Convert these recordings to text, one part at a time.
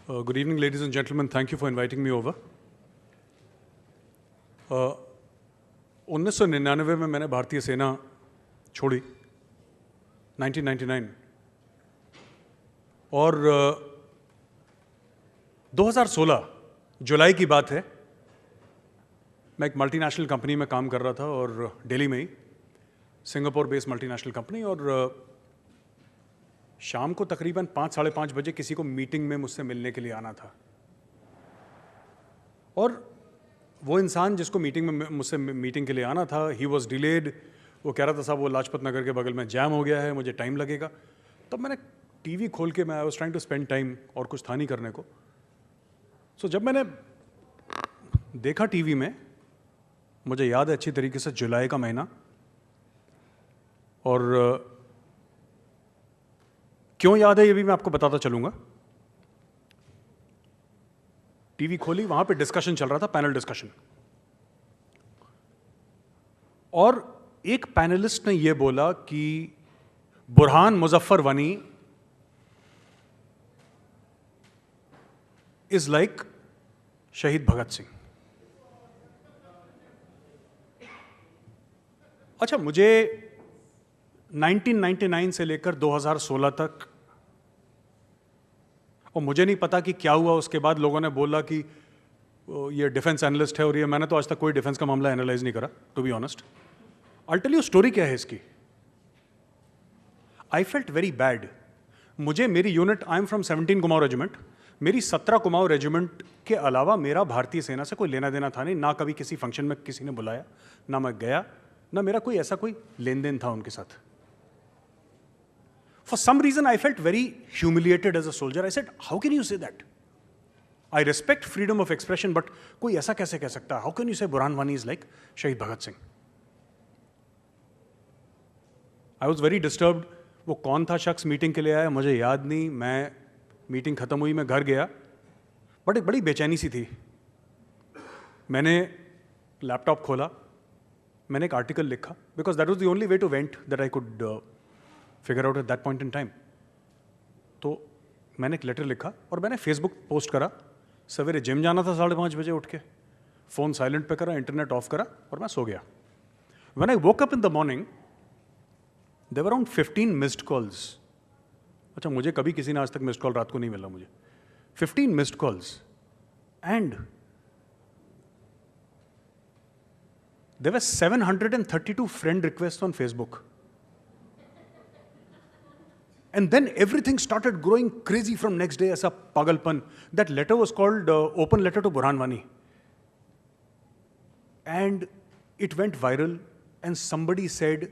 Good evening, ladies and gentlemen. Thank you for inviting me over. 1999 में मैंने भारतीय सेना छोड़ी, 1999, और 2016 जुलाई की बात है। मैं एक मल्टीनेशनल कंपनी में काम कर रहा था और दिल्ली में ही, सिंगापुर बेस्ड मल्टीनेशनल कंपनी, और शाम को तकरीबन 5 साढ़े 5 बजे किसी को मीटिंग में मुझसे मिलने के लिए आना था। और वो इंसान जिसको मीटिंग में मुझसे मीटिंग के लिए आना था, ही वॉज डिलेड। वो कह रहा था साहब वो लाजपत नगर के बगल में जैम हो गया है, मुझे टाइम लगेगा। तब मैंने टीवी खोल के, मैं I was trying to spend time, और कुछ था नहीं करने को। सो जब मैंने देखा टीवी में, मुझे याद है अच्छी तरीके से, जुलाई का महीना, और क्यों याद है ये भी मैं आपको बताता चलूंगा। टीवी खोली, वहां पे डिस्कशन चल रहा था, पैनल डिस्कशन, और एक पैनलिस्ट ने यह बोला कि बुरहान मुजफ्फर वनी इज लाइक शहीद भगत सिंह। अच्छा, मुझे 1999 से लेकर 2016 तक, और मुझे नहीं पता कि क्या हुआ उसके बाद, लोगों ने बोला कि ये डिफेंस एनालिस्ट है, और ये, मैंने तो आज तक कोई डिफेंस का मामला एनालाइज नहीं करा, to be honest. I tell you story क्या है इसकी। I felt very bad. मुझे, मेरी unit, I am from 17 Kumaon regiment, मेरी 17 कुमाऊं रेजिमेंट के अलावा मेरा भारतीय सेना से कोई लेना देना था नहीं। ना कभी किसी फंक्शन में किसी ने बुलाया, ना मैं गया, ना मेरा कोई ऐसा कोई लेन देन था उनके साथ। For some reason, I felt very humiliated as a soldier. I said, how can you say that? I respect freedom of expression, but कोई ऐसा कैसे कह सकता है? How can you say Burhan Wani is like शहीद Bhagat Singh? I was very disturbed. वो कौन था शख्स मीटिंग के लिए आया, मुझे याद नहीं। मैं, मीटिंग खत्म हुई, मैं घर गया, बट एक बड़ी बेचैनी सी थी। मैंने लैपटॉप खोला, मैंने एक आर्टिकल लिखा, because that was the only way to vent that I could figure out at that point in time. तो मैंने एक लेटर लिखा और मैंने फेसबुक पोस्ट करा। सवेरे जिम जाना था 5:30 बजे उठ के, फ़ोन साइलेंट पे करा, इंटरनेट ऑफ करा, और मैं सो गया। When I woke up in the morning, there were around 15 missed calls. अच्छा, मुझे कभी किसी ने आज तक मिस्ड कॉल रात को नहीं मिला मुझे। 15 missed calls, and there were 732 friend request on Facebook. And then everything started growing crazy from next day as a pagalpan. That letter was called Open Letter to Burhan Wani. And it went viral, and somebody said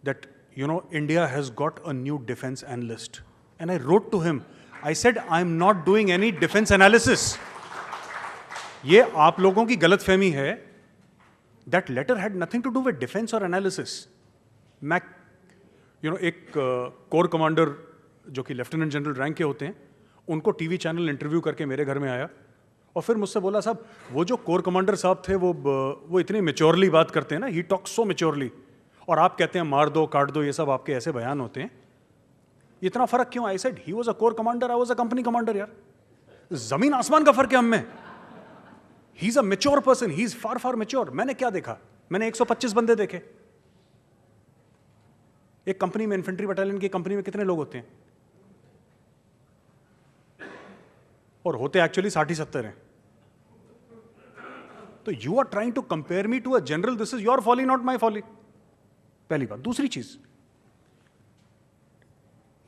that, you know, India has got a new defense analyst. And I wrote to him. I said, I'm not doing any defense analysis. ये आप लोगों की गलतफहमी है. That letter had nothing to do with defense or analysis. मैं, एक core commander जो कि लेफ्टिनेंट जनरल रैंक के होते हैं, उनको टीवी चैनल इंटरव्यू करके मेरे घर में आया और फिर मुझसे बोला, साहब वो जो कोर कमांडर साहब थे वो इतनी मेच्योरली बात करते हैं ना, ही टॉक सो मेच्योरली, और आप कहते हैं मार दो काट दो, ये सब आपके ऐसे बयान होते हैं, इतना फर्क क्यों? I said, he was a core commander, I was a company commander. यार, जमीन आसमान का फर्क है हम में। He is a mature person, he is far far mature. मैंने क्या देखा? मैंने 125 बंदे देखे। एक कंपनी में, इन्फेंट्री बटालियन की कंपनी में कितने लोग होते हैं? और होते एक्चुअली 60-70 हैं। तो you are trying to compare me to a general, this is your folly, not my folly. पहली बात। दूसरी चीज,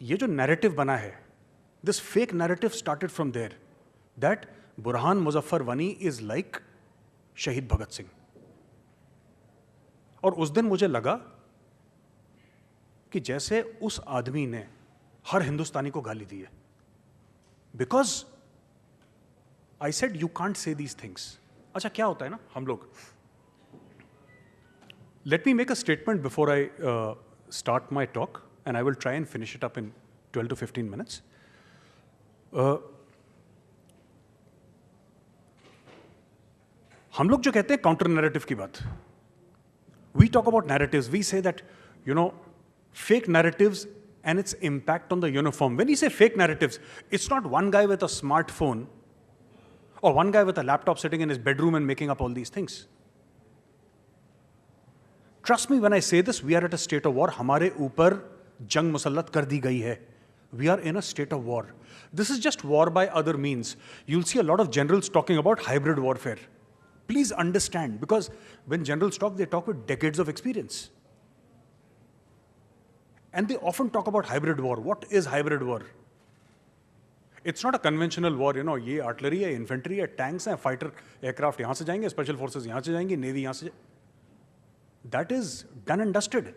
ये जो नैरेटिव बना है, this fake narrative started from there, that Burhan Muzaffar Wani is like शहीद भगत सिंह। और उस दिन मुझे लगा कि जैसे उस आदमी ने हर हिंदुस्तानी को गाली दी है, because I said you can't say these things. अच्छा, क्या होता है ना, हम लोग, let me make a statement before I start my talk, and I will try and finish it up in 12 to 15 minutes. हम लोग जो कहते हैं काउंटर नैरेटिव की बात, we talk about narratives, we say that, fake narratives and its impact on the uniform. When you say fake narratives, it's not one guy with a smartphone or one guy with a laptop sitting in his bedroom and making up all these things. Trust me when I say this, we are at a state of war. हमारे ऊपर जंग मुसल्लत कर दी गई है. We are in a state of war. This is just war by other means. You'll see a lot of generals talking about hybrid warfare. Please understand, because when generals talk, they talk with decades of experience. And they often talk about hybrid war. What is hybrid war? It's not a conventional war, you know, ये artillery है, infantry है, tanks हैं, fighter aircraft यहाँ से जाएंगे, special forces यहाँ से जाएंगी, navy यहाँ से. That is done and dusted.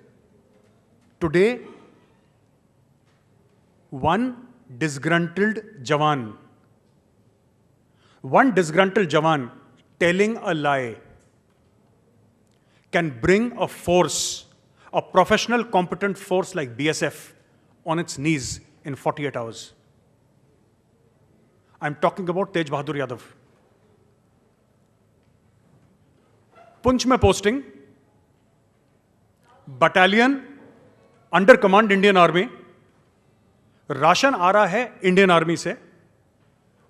Today, one disgruntled Jawan telling a lie can bring a force, a professional, competent force like BSF, on its knees in 48 hours. I'm talking about Tej Bahadur Yadav. Punch mein posting, battalion under command Indian Army, राशन आ रहा है Indian army से,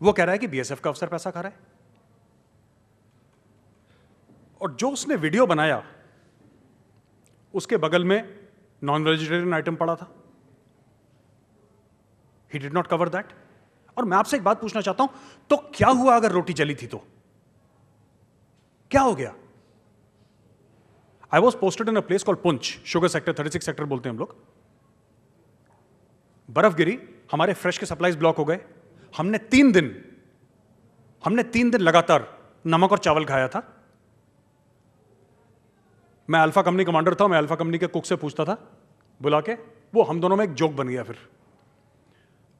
वो कह रहा है कि बीएसएफ का अफसर पैसा खा रहा है. और जो उसने वीडियो बनाया उसके बगल में नॉन वेजिटेरियन आइटम पड़ा था. He did not cover that. और मैं आपसे एक बात पूछना चाहता हूं, तो क्या हुआ अगर रोटी जली थी? तो क्या हो गया? I was posted in a place called Poonch, sugar sector, 36 sector बोलते हैं हम लोग. बर्फ गिरी, हमारे फ्रेश के सप्लाईज ब्लॉक हो गए. हमने तीन दिन लगातार नमक और चावल खाया था. मैं अल्फा कंपनी कमांडर था, मैं अल्फा कंपनी के कुक से पूछता था बुला के, वो हम दोनों में एक जोक बन गया. फिर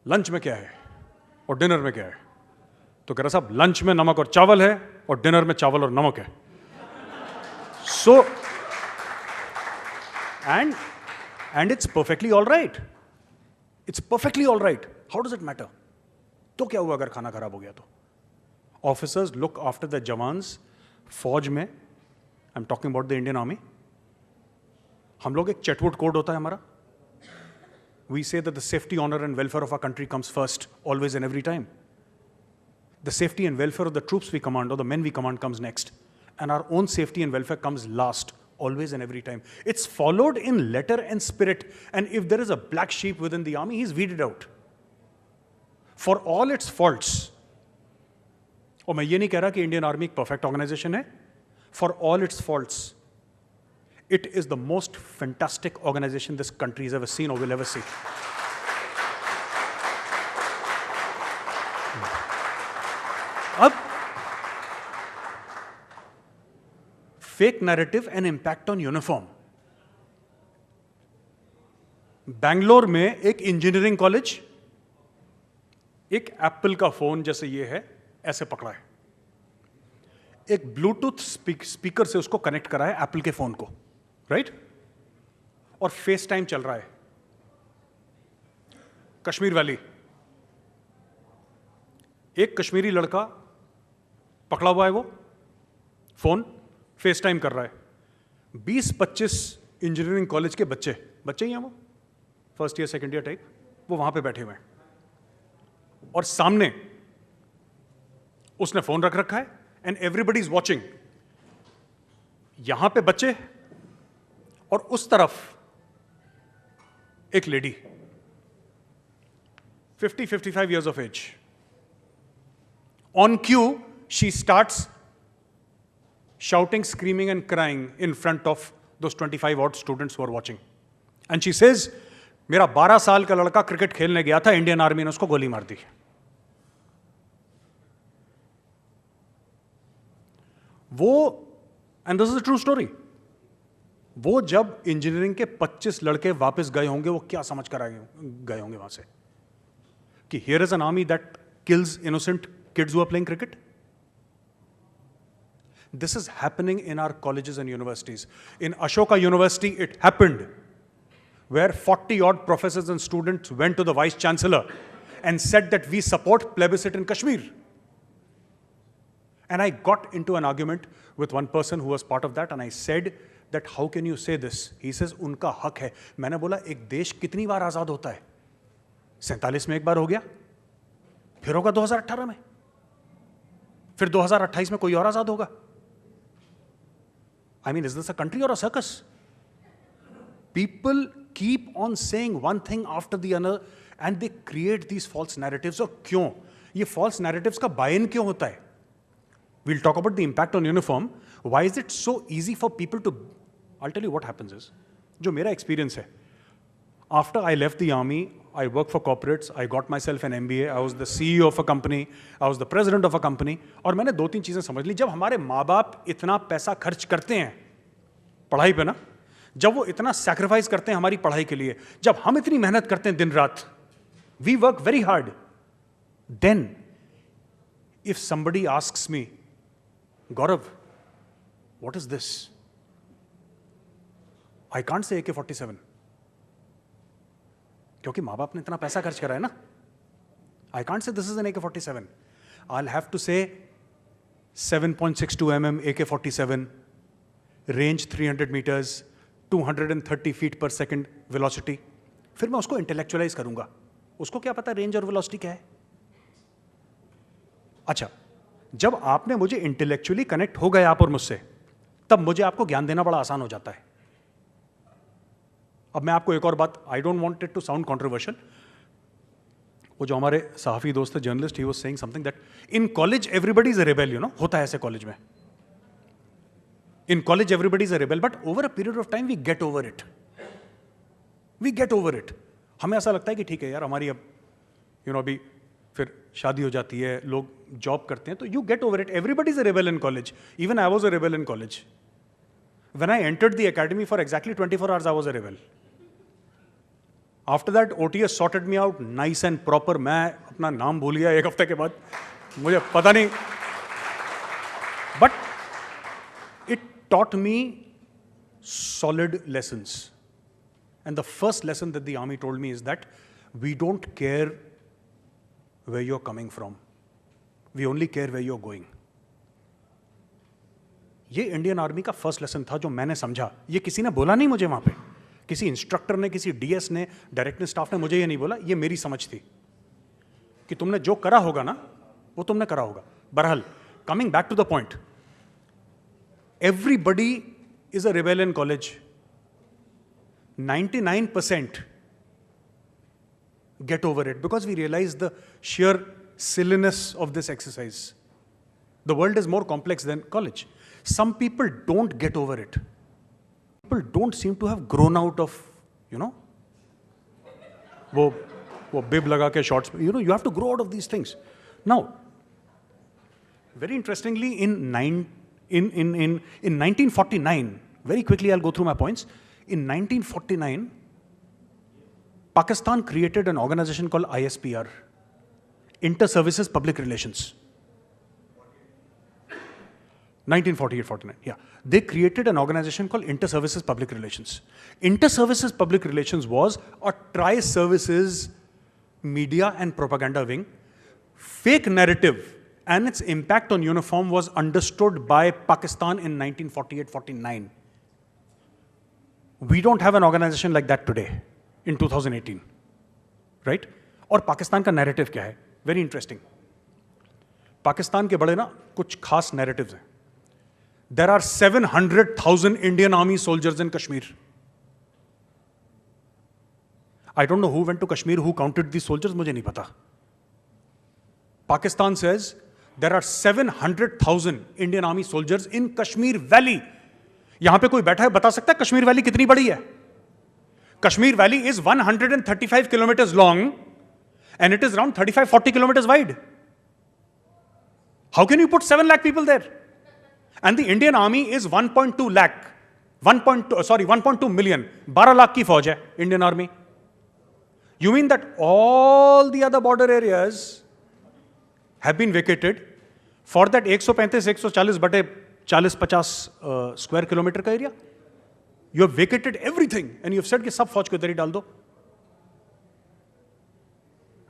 लंच में क्या है और डिनर में क्या है? तो कह रहा साहब लंच में नमक और चावल है और डिनर में चावल और नमक है. So and it's perfectly all right. It's perfectly all right. How does it matter? तो क्या हुआ अगर खाना खराब हो गया तो? Officers look after the jawans. फौज में, I'm talking about the Indian Army. हम लोग एक चटवुट कोड होता है हमारा. We say that the safety, honor and welfare of our country comes first, always and every time. The safety and welfare of the troops we command or the men we command comes next. And our own safety and welfare comes last. Always and every time. It's followed in letter and spirit. And if there is a black sheep within the army, he's weeded out. For all its faults. और मैं ये नहीं कह रहा कि Indian army एक perfect organisation है. For all its faults, it is the most fantastic organization this country has ever seen or will ever see. अब fake narrative and impact on uniform. Bangalore में एक इंजीनियरिंग कॉलेज एक Apple का phone जैसे ये है ऐसे पकड़ा है, एक ब्लूटूथ स्पीकर से उसको कनेक्ट करा है एप्पल के फोन को, राइट? और फेस टाइम चल रहा है. कश्मीर वैली, एक कश्मीरी लड़का पकड़ा हुआ है, वो फोन फेस टाइम कर रहा है. 20-25 इंजीनियरिंग कॉलेज के बच्चे ही हैं, वो first year second year type, वो वहां पे बैठे हुए हैं और सामने उसने फोन रख रखा है एंड एवरीबडी इज वॉचिंग. यहां पे बच्चे और उस तरफ एक lady 50-55 years of age. On cue, she starts shouting, screaming and crying in front of those 25 odd students who are watching. And she says, मेरा 12 साल का लड़का क्रिकेट खेलने गया था, इंडियन आर्मी ने उसको गोली मार दी. वो, and this is a true story, वो जब इंजीनियरिंग के 25 लड़के वापस गए होंगे, वो क्या समझ कर गए होंगे वहां से कि here is an army that kills innocent kids who are playing cricket. This is happening in our colleges and universities. In Ashoka University, it happened where 40 odd professors and students went to the vice chancellor and said that we support plebiscite in Kashmir. And I got into an argument with one person who was part of that, and I said that how can you say this? He says उनका हक है. मैंने बोला एक देश कितनी बार आजाद होता है? 47 में एक बार हो गया, फिर होगा 2018 में, फिर 2028 में कोई और आजाद होगा. I mean, is this a country or a circus? People keep on saying one thing after the other and they create these false narratives. और क्यों? ये false narratives का buy-in क्यों होता है? We'll talk about the impact on uniform. Why is it so easy for people to... I'll tell you what happens is, जो मेरा experience है, after I left the army, I worked for corporates, I got myself an MBA, I was the CEO of a company, I was the president of a company, और मैंने 2-3 चीजें समझ ली. जब हमारे माँ बाप इतना पैसा खर्च करते हैं पढ़ाई पे ना, जब वो इतना सैक्रिफाइस करते हैं हमारी पढ़ाई के लिए, जब हम इतनी मेहनत करते हैं दिन रात, we work very hard, then if somebody asks me, Gaurav, what is this? I can't say AK-47. क्योंकि माँ बाप ने इतना पैसा खर्च करा है ना. I can't say this is an AK-47. I'll have to say 7.62 mm AK-47, range 300 meters, 230 feet per second velocity. फिर मैं उसको इंटेलेक्चुअलाइज करूंगा. उसको क्या पता रेंज और वेलोसिटी क्या है? अच्छा, जब आपने मुझे इंटेलेक्चुअली कनेक्ट हो गए आप और मुझसे, तब मुझे आपको ज्ञान देना बड़ा आसान हो जाता है. अब मैं आपको एक और बात, I don't want it to sound controversial, वो जो हमारे सहाफी दोस्त है journalist, he was saying something that in college everybody is a rebel, you know, होता है ऐसे कॉलेज में. In college everybody is a rebel, but over a period of time we get over it. We get over it. हमें ऐसा लगता है कि ठीक है यार, हमारी अब यू नो अभी फिर शादी हो जाती है, लोग जॉब करते हैं, तो you get over it. Everybody is a rebel in college. Even I was a rebel in college. When I entered the academy for exactly 24 hours, I was a rebel. After that, OTS sorted me out nice and proper. मैं अपना नाम भूल गया एक हफ्ते के बाद, मुझे पता नहीं. But it taught me solid lessons. And the first lesson that the army told me is that we don't care where you're coming from. We only care where you're going. ये इंडियन आर्मी का first lesson था जो मैंने समझा. ये किसी ने बोला नहीं मुझे वहां पे, किसी इंस्ट्रक्टर ने, किसी डीएस ने, डायरेक्टर स्टाफ ने मुझे ये नहीं बोला. ये मेरी समझ थी कि तुमने जो करा होगा ना, वो तुमने करा होगा. बहरहाल, coming back to the point, everybody is a rebel in college. 99% get over it because we realize the sheer silliness of this exercise. The world is more complex than college. Some people don't get over it. People don't seem to have grown out of, you know, वो bib लगा के shorts. You know, you have to grow out of these things. Now, very interestingly, in 1949, very quickly I'll go through my points. In 1949, Pakistan created an organization called ISPR, Inter-Services Public Relations. 1948-49, yeah. They created an organization called Inter-Services Public Relations. Inter-Services Public Relations was a tri-services media and propaganda wing. Fake narrative and its impact on uniform was understood by Pakistan in 1948-49. We don't have an organization like that today, in 2018, right? और पाकिस्तान का narrative क्या है? Very interesting. Pakistan के बड़े ना कुछ खास narratives हैं. There are 700,000 Indian Army soldiers in Kashmir. I don't know who went to Kashmir, who counted these soldiers, मुझे नहीं पता. Pakistan says there are 700,000 Indian Army soldiers in Kashmir Valley. यहां पे कोई बैठा है बता सकता है कश्मीर वैली कितनी बड़ी है? Kashmir Valley is 135 kilometers long and it is around 35-40 kilometers wide. How can you put 7 lakh people there? And the Indian Army is 1.2 lakh. 1.2 million. 12 lakh की फौज है Indian Army. You mean that all the other border areas have been vacated for that 135-140 बटे 40-50 square kilometre का area? You have vacated everything and you have said कि सब फौज को इधर ही डाल दो.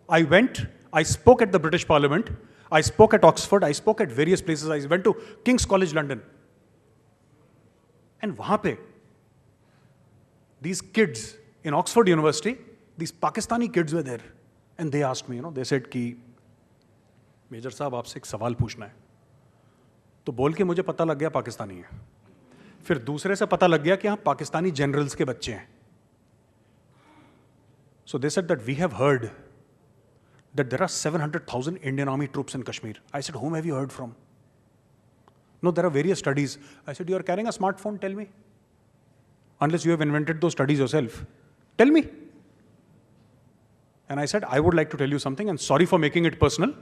I went, I spoke at the British Parliament, I spoke at Oxford, I spoke at various places, I went to King's College London. And वहां पे these kids in Oxford University, these Pakistani kids were there, and they asked me, they said कि major साहब आपसे एक सवाल पूछना है. तो बोल के मुझे पता लग गया पाकिस्तानी है. फिर दूसरे से पता लग गया कि हाँ पाकिस्तानी जनरल्स के बच्चे हैं. So they said that we have heard that there are 700,000 Indian Army troops in Kashmir. I said, whom have you heard from? No, there are various studies. I said, you are carrying a smartphone, tell me. Unless you have invented those studies yourself. Tell me. And I said, I would like to tell you something, and sorry for making it personal,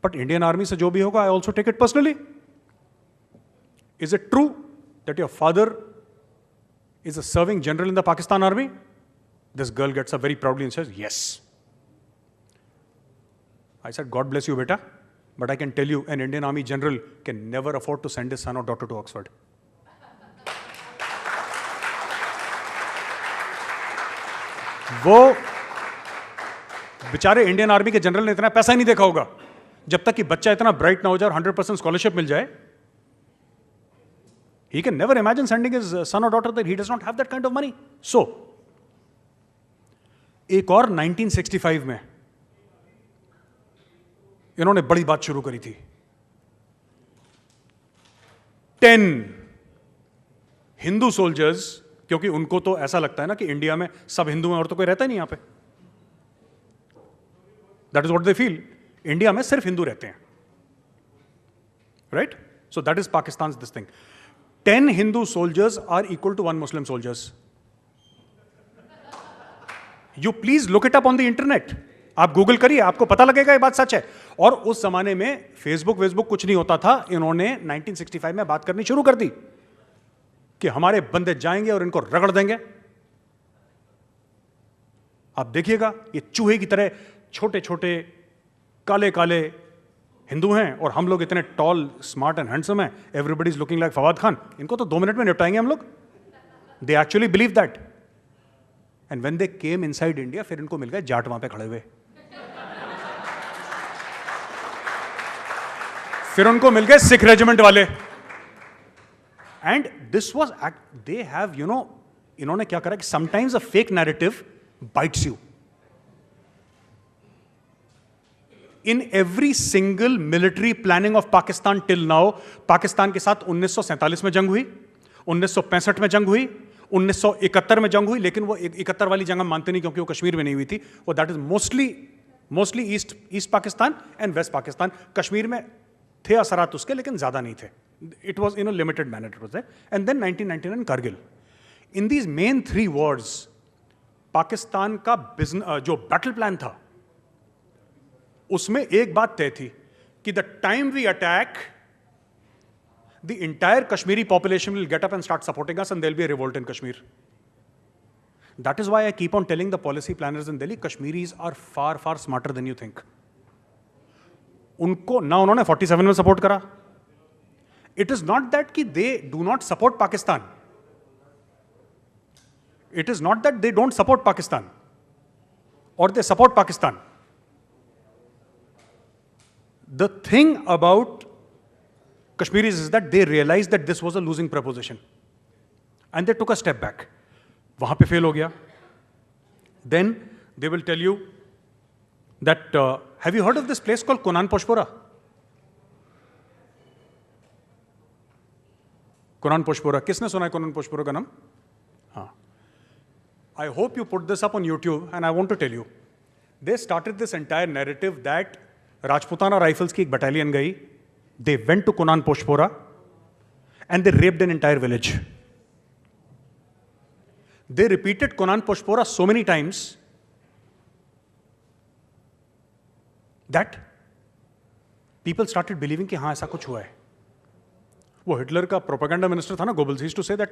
but Indian Army se jo bhi hoga, I also take it personally. Is it true that your father is a serving general in the Pakistan Army? This girl gets up very proudly and says, yes. I said, God bless you, beta, but I can tell you, an Indian Army general can never afford to send his son or daughter to Oxford. वो बेचारे Indian army के general ने इतना पैसा ही नहीं देखा होगा जब तक कि बच्चा इतना ब्राइट ना हो जाए और 100% स्कॉलरशिप मिल जाए. He can never imagine sending his son or daughter there. He does not have that kind of money. So, एक और 1965 में इन्होंने बड़ी बात शुरू करी थी. 10 हिंदू सोल्जर्स, क्योंकि उनको तो ऐसा लगता है ना कि इंडिया में सब हिंदू हैं और तो कोई रहता ही नहीं यहां पे. That is what they feel. India में सिर्फ हिंदू रहते हैं, right? So that is Pakistan this thing. 10 Hindu soldiers are equal to 1 Muslim soldiers. You please look it up on the internet. आप गूगल करिए, आपको पता लगेगा ये बात सच है. और उस जमाने में फेसबुक कुछ नहीं होता था. इन्होंने 1965 में बात करनी शुरू कर दी कि हमारे बंदे जाएंगे और इनको रगड़ देंगे. आप देखिएगा, ये चूहे की तरह छोटे छोटे काले काले हिंदू हैं और हम लोग इतने टॉल स्मार्ट एंड हैंडसम हैं. Everybody is looking like Fawad Khan. इनको तो 2 मिनट में निपटाएंगे हम लोग. They actually believe that. And when they came inside India, फिर इनको मिल गए जाट वहां पे खड़े हुए. फिर उनको मिल गए सिख रेजिमेंट वाले. And this was they have इन्होंने क्या करा कि sometimes a fake narrative bytes you. In every single military planning of Pakistan till now, Pakistan के साथ 1947 में जंग हुई, 1965 में जंग हुई, 1971 में जंग हुई. लेकिन वो 71 वाली जंग हम मानते नहीं क्योंकि वो कश्मीर में नहीं हुई थी. वो that is mostly east Pakistan and west Pakistan. Kashmir में थे असरात उसके, लेकिन ज्यादा नहीं थे. It was in a limited manner, it was there. And then 1999 Kargil. In these main 3 wars, Pakistan का जो बैटल प्लान था, उसमें एक बात तय थी कि the time we attack, the entire Kashmiri population will get up and start supporting us, and there'll be a revolt in Kashmir. That is why I keep on telling the policy planners in Delhi, Kashmiris are far, far smarter than you think. उनको ना उन्होंने 47 में support करा. It is not that कि they do not support Pakistan. It is not that they don't support Pakistan or they support Pakistan. The thing about Kashmiris is that they realized that this was a losing proposition and they took a step back. वहां पे fail हो गया. Then they will tell you that have you heard of this place called Kunan Poshpora? Quran Poshpora. किसने सुना है कुरान पोशपोरा का नाम? हाँ. I hope you put this up on YouTube, and I want to tell you, they started this entire narrative that Rajputana Rifles की एक battalion गई, they went to Kunan Poshpora, and they raped an entire village. They repeated Kunan Poshpora so many times that people started believing कि हाँ ऐसा कुछ हुआ है. वो हिटलर का प्रोपेगेंडा मिनिस्टर था ना, Goebbels. He used to say that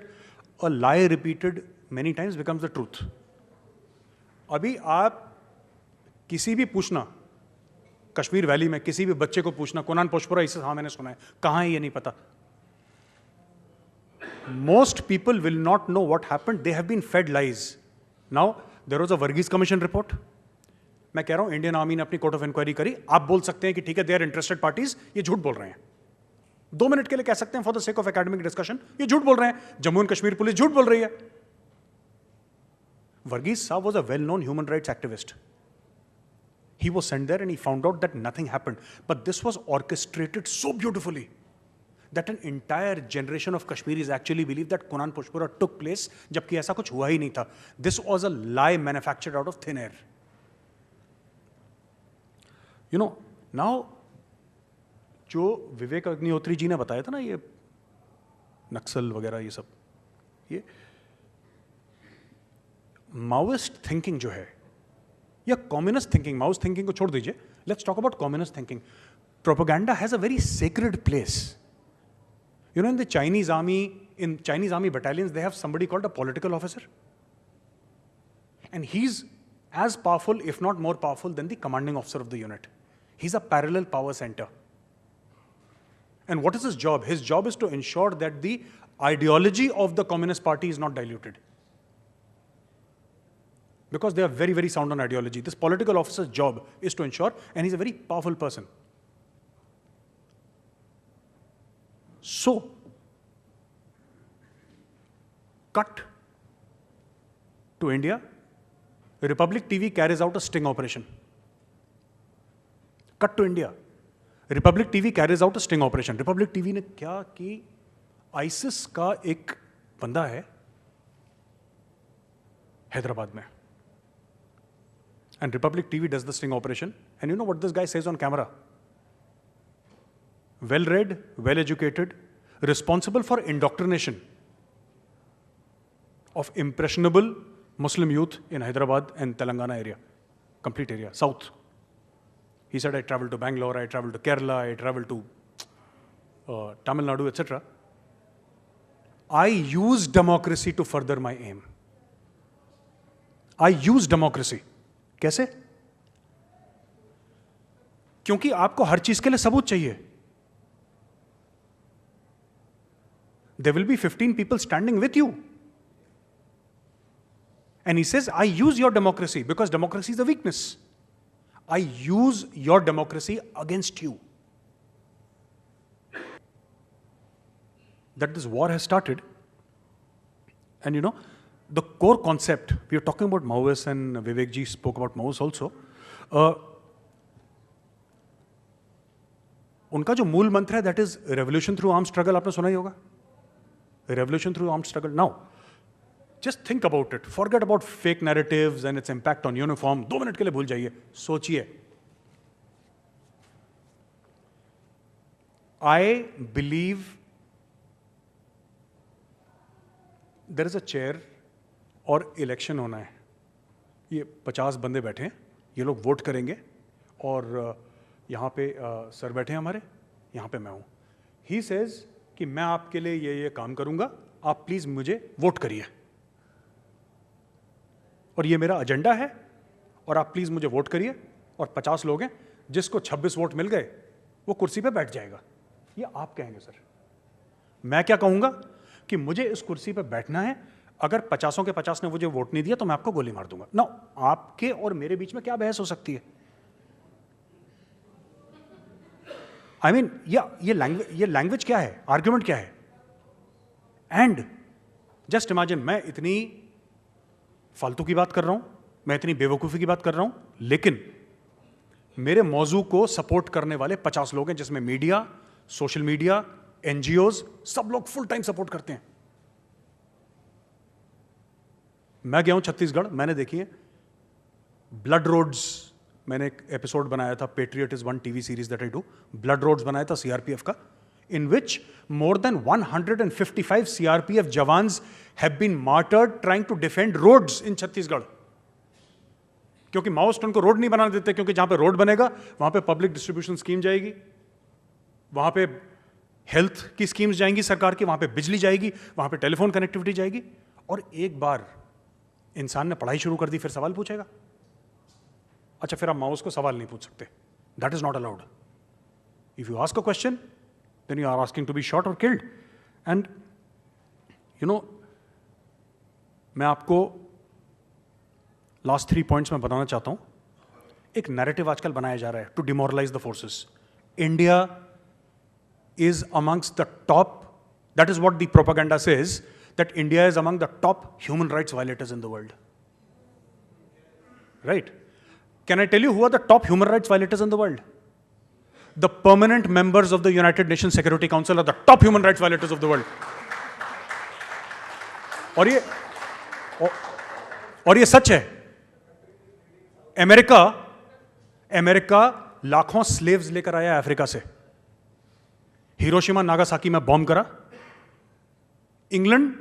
a lie repeated many times becomes the truth. अभी आप किसी भी पूछना कश्मीर वैली में, किसी भी बच्चे को पूछना कुनान पोशपुरा, इसे हाँ मैंने सुना है, कहां है ये नहीं पता. Most people will not know what happened. They have been fed lies. Now there was a Verghese commission report. मैं कह रहा हूं इंडियन आर्मी ने अपनी कोर्ट ऑफ इंक्वायरी करी. आप बोल सकते हैं कि ठीक है, दे आर इंटरेस्टेड पार्टीज, ये झूठ बोल रहे हैं. 2 मिनट के लिए कह सकते हैं for the sake of academic discussion ये झूठ बोल रहे हैं. जम्मू एंड कश्मीर पुलिस झूठ बोल रही है. Varghese Saab was a well-known human rights activist. He was sent there and he found out that nothing happened. But this was orchestrated so beautifully that an entire generation of Kashmiris actually believed that Kunan Pushpura took place, जबकि ऐसा कुछ हुआ ही नहीं था. This was a lie manufactured out of thin air. You know, now जो विवेक अग्निहोत्री जी ने बताया था ना, ये नक्सल वगैरह ये सब, ये माओइस्ट थिंकिंग जो है या कम्युनिस्ट थिंकिंग, माओइस्ट थिंकिंग को छोड़ दीजिए, let's talk about communist thinking. Propaganda has a very sacred place. You know, in the Chinese army battalions, they have somebody called a political officer. And he's as powerful, if not more powerful, than the commanding officer of the unit. He's a parallel power center. And what is his job? His job is to ensure that the ideology of the Communist Party is not diluted. Because they are very, very sound on ideology. This political officer's job is to ensure, and he's a very powerful person. So, cut to India, Republic TV carries out a sting operation. Cut to India, Republic TV carries out a sting operation. Republic TV ने क्या कि ISIS का एक बंदा है हैदराबाद में. And Republic TV does the sting operation. And you know what this guy says on camera? Well-read, well-educated, responsible for indoctrination of impressionable Muslim youth in Hyderabad and Telangana area, complete area, south. He said, I traveled to Bangalore, I traveled to Kerala, I traveled to Tamil Nadu, etc. I use democracy to further my aim. I use democracy. कैसे? क्योंकि आपको हर चीज के लिए सबूत चाहिए. There will be 15 people standing with you. And he says, I use your democracy because democracy is a weakness. I use your democracy against you. That this war has started. And you know, the core concept, we are talking about Maoists and Vivek ji spoke about Maoists also. उनका जो मूल मंत्र है, that is revolution through armed struggle, आपने सुना ही होगा. Revolution through armed struggle. Now, just think about it. Forget about fake narratives and its impact on uniform. 2 minute के लिए भूल जाइए. सोचिए. I believe there is a chair और election होना है. ये 50 बंदे बैठे हैं, ये लोग वोट करेंगे और यहाँ पे सर बैठे हैं हमारे, यहाँ पे मैं हूँ. ही सेज कि मैं आपके लिए ये काम करूँगा, आप प्लीज़ मुझे वोट करिए. और ये मेरा एजेंडा है और आप प्लीज़ मुझे वोट करिए. और 50 लोग हैं, जिसको 26 वोट मिल गए वो कुर्सी पे बैठ जाएगा. ये आप कहेंगे सर. मैं क्या कहूँगा कि मुझे इस कुर्सी पे बैठना है, अगर 50 के 50 ने मुझे वोट नहीं दिया तो मैं आपको गोली मार दूंगा. नो, आपके और मेरे बीच में क्या बहस हो सकती है? आई मीन, ये लैंग्वेज क्या है, आर्ग्यूमेंट क्या है? एंड जस्ट इमेजिन, मैं इतनी फालतू की बात कर रहा हूं, मैं इतनी बेवकूफ़ी की बात कर रहा हूं, लेकिन मेरे मौजू को सपोर्ट करने वाले 50 लोग हैं, जिसमें मीडिया, सोशल मीडिया, एनजीओज, सब लोग फुल टाइम सपोर्ट करते हैं. मैं गया हूं छत्तीसगढ़, मैंने देखी है ब्लड रोड्स. मैंने एक एपिसोड बनाया था, patriot is one TV series that I do. Blood roads बनाया था सीआरपीएफ का, in which more than 155 CRPF jawans have been martyred trying to defend roads in Chhattisgarh. क्योंकि माओइस्ट उनको रोड नहीं बनाने देते, क्योंकि जहां पे रोड बनेगा वहां पे पब्लिक डिस्ट्रीब्यूशन स्कीम जाएगी, वहां पे हेल्थ की स्कीम्स जाएंगी सरकार की, वहां पे बिजली जाएगी, वहां पे टेलीफोन कनेक्टिविटी जाएगी. और एक बार इंसान ने पढ़ाई शुरू कर दी, फिर सवाल पूछेगा. अच्छा, फिर आप माओइस्ट को सवाल नहीं पूछ सकते. That is not allowed. If you ask a question, then you are asking to be shot or killed. And you know, मैं आपको लास्ट 3 पॉइंट्स में बताना चाहता हूं. एक नैरेटिव आजकल बनाया जा रहा है to demoralise the forces. India is amongst the top, that is what the propaganda says, that India is among the top human rights violators in the world. right? Can I tell you who are the top human rights violators in the world? The permanent members of the United Nations Security Council are the top human rights violators of the world. और ये सच है. America लाखों slaves लेकर आया Africa से. Hiroshima Nagasaki में bomb करा. England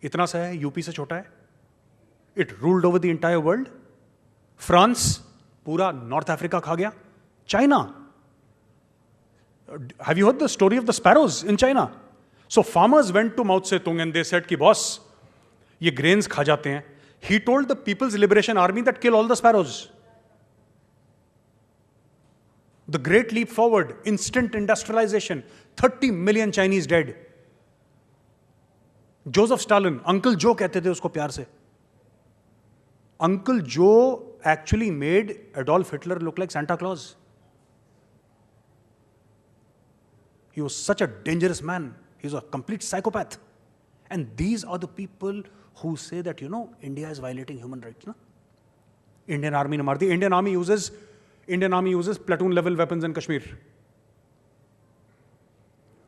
इतना सा है, यूपी से छोटा है. It ruled over the entire world. France पूरा नॉर्थ अफ्रीका खा गया. China, have you heard the story of the sparrows in China? So farmers went to Mao Tse-tung and they said कि बॉस, ये grains खा जाते हैं. He told the People's Liberation Army that kill all the sparrows. The great leap forward, instant industrialization, 30 million Chinese dead. Joseph Stalin, uncle जो कहते थे उसको प्यार से. अंकल जो actually made Adolf Hitler look like Santa Claus. He was such a dangerous man. He was a complete psychopath. And these are the people who say that, you know, India is violating human rights. No? Indian army ne maar di. Indian army uses platoon level weapons in Kashmir.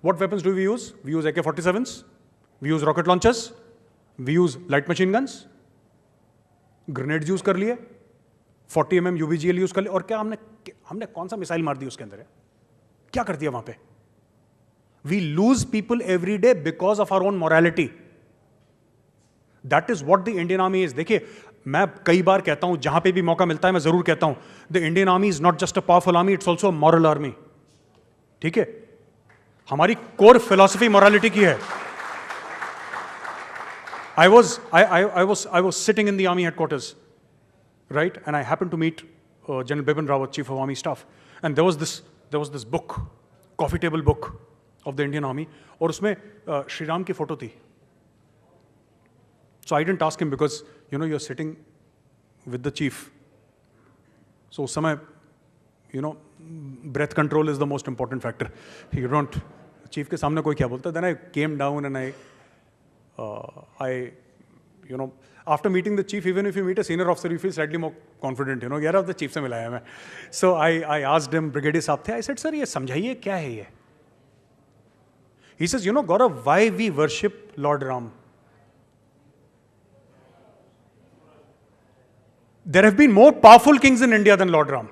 What weapons do we use? We use AK-47s, we use rocket launchers, we use light machine guns, grenades use कर लिए, 40 mm UBGL use कर लिए. और क्या हमने कौन सा missile मार दी उसके अंदर है? क्या कर दिया वहां पे? We lose people every day because of our own morality. That is what the Indian army is. देखिए, मैं कई बार कहता हूं, जहां पे भी मौका मिलता है मैं जरूर कहता हूं, the Indian army is not just a powerful army, it's also a moral army. ठीक है, हमारी कोर फिलॉसफी मॉरलिटी की है. I was sitting in the army headquarters, right, and I happened to meet General Bipin Rawat, Chief of Army Staff, and there was this book, coffee table book of the Indian Army, और उसमें श्री राम की photo थी. So I didn't ask him because, you know, you're sitting with the chief. So उस समय, you know, breath control is the most important factor. You don't, chief के सामने कोई क्या बोलता. Then I came down and I, you know, after meeting the chief, even if you meet a senior officer, you feel slightly more confident, you know, यार अब the chief से मिला है मैं. So I asked him, brigadier साहब थे, I said, sir, ये समझाइए क्या है ये? He says, you know, Gaurav, why we worship Lord Ram? There have been more powerful kings in India than Lord Ram.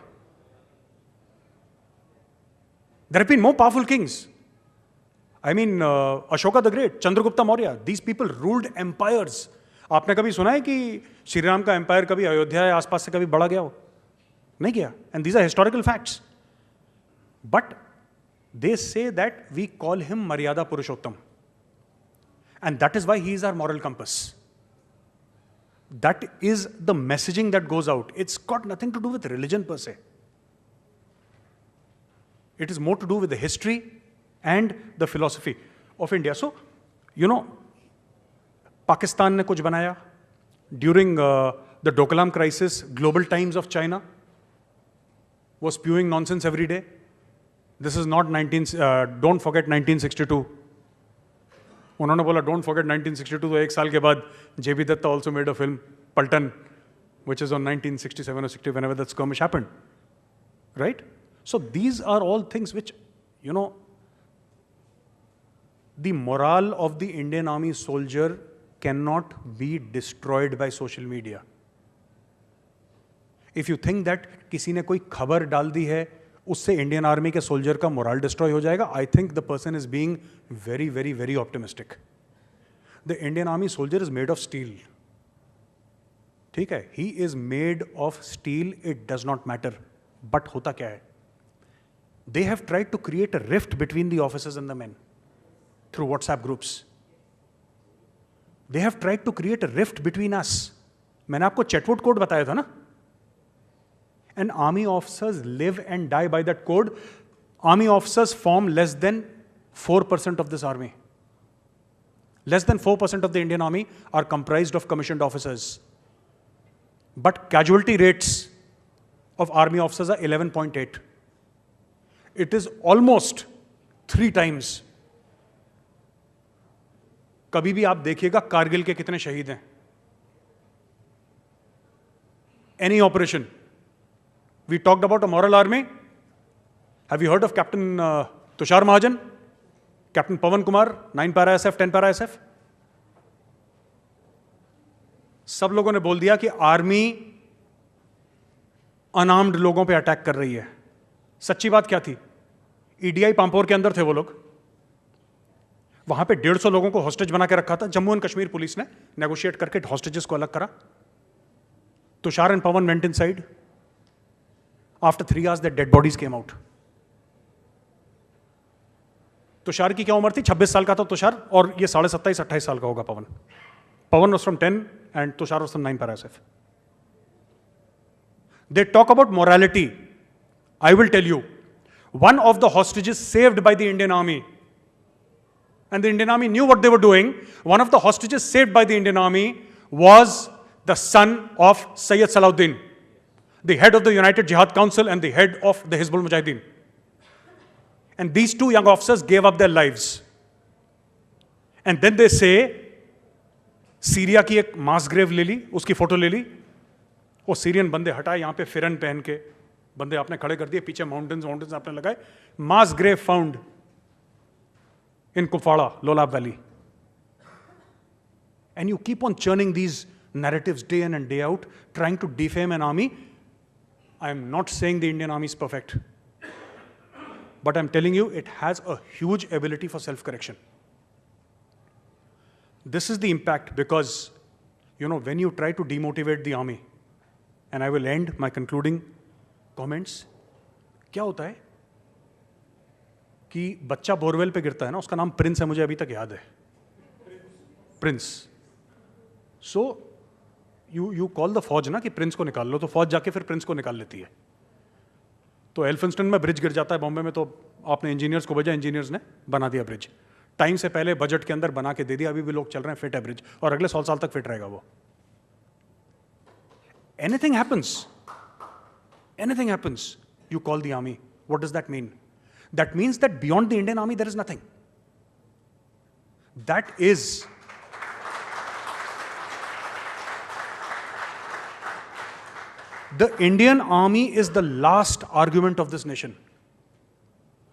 There have been more powerful kings. I mean, Ashoka the Great, Chandragupta Maurya, these people ruled empires. आपने कभी सुना है कि श्री राम का empire कभी अयोध्या या आसपास से कभी बढ़ा गया हो? नहीं किया. And these are historical facts. But they say that we call him Maryada Purushottam. And that is why he is our moral compass. That is the messaging that goes out. It's got nothing to do with religion per se. It is more to do with the history and the philosophy of India. So, you know, Pakistan ने कुछ बनाया. During the Doklam crisis, Global Times of China was spewing nonsense every day. This is not don't forget 1962. उन्होंने बोला don't forget 1962. तो एक साल के बाद JB Datta also made a film, Paltan, which is on 1967 or 60, whenever that skirmish happened. Right? So these are all things which, you know, the morale of the Indian Army soldier cannot be destroyed by social media. If you think that किसी ने कोई खबर डाल दी है, उससे Indian army के soldier का मोरल डिस्ट्रॉय हो जाएगा, I think the person is being very very very optimistic. The Indian army soldier is made of steel. ठीक है, he is made of steel, it does not matter. But होता क्या है, they have tried to create a rift between the officers and the men through WhatsApp groups. They have tried to create a rift between us. मैंने आपको Chetwode code बताया था ना. And army officers live and die by that code. Army officers form less than 4% of this army. Less than 4% of the Indian army are comprised of commissioned officers. But casualty rates of army officers are 11.8. It is almost 3 times. कभी भी आप देखिएगा कारगिल के कितने शहीद हैं. any operation. We talked about a moral army. Have you heard of Captain Tushar Mahajan? Captain Pawan Kumar, 9 para SF, 10 para SF? सब लोगों ने बोल दिया कि आर्मी अनआर्म्ड लोगों पे अटैक कर रही है. सच्ची बात क्या थी? ईडीआई पांपोर के अंदर थे वो लोग. वहां पे 150 लोगों को हॉस्टेज बना के रखा था. जम्मू एंड कश्मीर पुलिस ने नेगोशिएट करके हॉस्टेजेस को अलग करा. Tushar and Pawan went inside. After 3 hours their dead bodies came out. Tushar की क्या उम्र थी? 26 साल का था तुषार, और ये 27-28 साल का होगा पवन. पवन was from 10 and Tushar was from 9 para SF. They talk about morality. I will tell you, one of the hostages saved by the Indian Army, and the Indian Army knew what they were doing. One of the hostages saved by the Indian Army was the son of Sayyid Salahuddin, the head of the United Jihad Council and the head of the Hizbul Mujahideen. And these two young officers gave up their lives. And then they say, Syria की एक मास grave ले ली, उसकी photo ले ली, वो Syrian बंदे हटाए, यहां पे फिरन पहन के बंदे आपने खड़े कर दिए, पीछे माउंटेन्स आपने लगाए. Mass grave found in Kupwara, Lolab valley. And you keep on churning these narratives day in and day out, trying to defame an army. I am not saying the Indian Army is perfect, but I'm telling you it has a huge ability for self-correction. This is the impact, because, when you try to demotivate the army, and I will end my concluding comments, क्या होता है कि बच्चा borewell पे गिरता है ना, उसका नाम प्रिंस है, मुझे अभी तक याद है, Prince. So you call the फौज ना कि प्रिंस को निकाल लो, तो फौज जाके फिर प्रिंस को निकाल लेती है. तो एल्फिंस्टन में ब्रिज गिर जाता है बॉम्बे में, तो आपने इंजीनियर्स को भेजा, इंजीनियर्स ने बना दिया ब्रिज. टाइम से पहले बजट के अंदर बना के दे दिया, अभी भी लोग चल रहे हैं, फिट है ब्रिज, और अगले 100 साल तक फिट रहेगा वो. Anything happens, you call the army. What does that mean? That means that beyond the Indian Army there is nothing. That is the Indian Army is the last argument of this nation.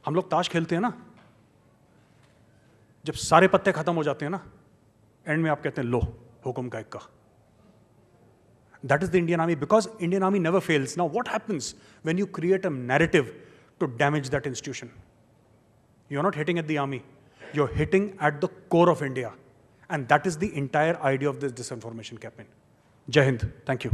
हम लोग ताश खेलते हैं ना, जब सारे पत्ते खत्म हो जाते हैं ना, एंड में आप कहते हैं लो हुक्म का इक्का. That is the Indian Army, because Indian Army never fails. Now what happens when you create a narrative to damage that institution? You're not hitting at the army, you're hitting at the core of India, and that is the entire idea of this disinformation campaign. Jai Hind. Thank you.